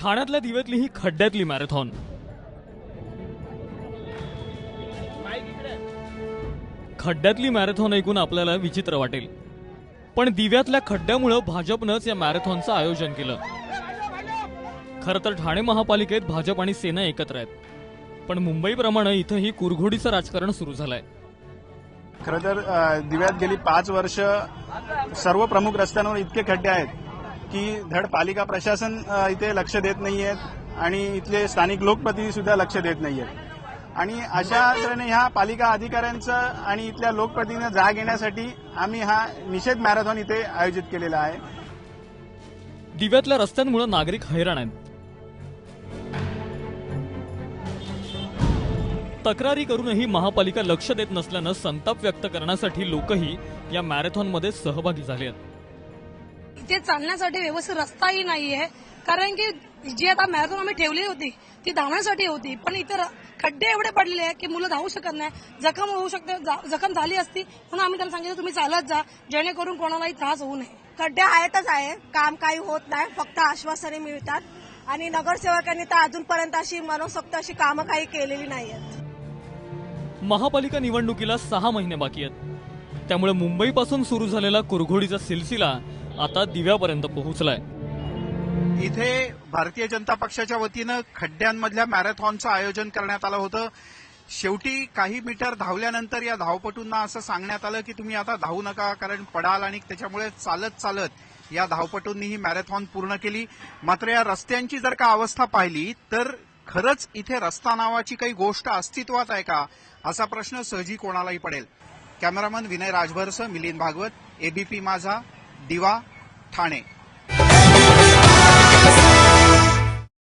ठाण्यातल्या दिव्यातली ही खड्ड्यातली marathon. खड्ड्यातली marathon ऐकून आपल्याला विचित्र वाटेल, पण दिव्यातल्या खड्ड्यामुळे भाजपनंच या मॅरेथॉनचं आयोजन केलं। खरं तर ठाणे महापालिकेत भाजप आणि सेना एकत्र आहेत, पण मुंबईप्रमाणे इथंही कुरघोडीचं राजकारण सुरू झालंय। खरं तर दिव्यात गेली 5 वर्ष सर्व प्रमुख रस्त्यांवर इतके खड्डे आहेत की धड पालिका प्रशासन इथे लक्ष देत नाहीयेत आणि इथले स्थानिक लोकप्रतिनिधी सुद्धा लक्ष देत नाहीयेत। आणि अशा तऱ्हेने ह्या पालिका अधिकाऱ्यांचं आणि इथल्या लोकप्रतिनिधींना जाग येण्यासाठी आम्ही हा निषेध मॅरेथॉन इथे आयोजित केलेला आहे। दिव्यातल्या रस्त्यांमुळे नागरिक हैराण आहेत। तक्रारी करूनही महापालिका लक्ष देत नसल्यानं संताप व्यक्त करण्यासाठी लोकही या मॅरेथॉनमध्ये सहभागी झाले आहेत। इथे चालण्यासाठी व्यवस्थित रस्ताही नाहीये, कारण की जी आता मॅरेथॉन आम्ही ठेवली होती ती धावण्यासाठी होती, पण इथे खड्डे एवढे पडलेले आहेत की मुलं धावू शकत नाही, जखम होऊ शकते, जखम झाली असती म्हणून आम्ही त्यांना सांगितलं तुम्ही चालत जा, जेणेकरून कोणालाही त्रास होऊ नये। खड्डे आहेतच आहे, काम काही होत नाही, फक्त आश्वासने मिळतात आणि नगरसेवकांनी तर अजूनपर्यंत अशी मनसोक्त अशी कामं काही केलेली नाहीयेत। महापालिका निवडणुकीला 6 महिने बाकी आहेत, त्यामुळे मुंबईपासून सुरू झालेला कुरघोडीचा सिलसिला आता दिव्यापर्यंत पोहोचलाय। इथे भारतीय जनता पक्षाच्या वतीनं खड्ड्यांमधल्या मॅरेथॉनचं आयोजन करण्यात आलं होतं। शेवटी काही मीटर धावल्यानंतर या धावपटूंना असं सांगण्यात आलं की तुम्ही आता धावू नका, कारण पडाल, आणि त्याच्यामुळे चालत चालत या धावपटूंनी ही मॅरेथॉन पूर्ण केली। मात्र या रस्त्यांची जर का अवस्था पाहिली तर खरंच इथे रस्ता नावाची काही गोष्ट अस्तित्वात आहे का, असा प्रश्न सहजी कोणालाही पडेल। कॅमेरामन विनय राजभरसह मिलिंद भागवत, एबीपी माझा, दिवा, ठाणे।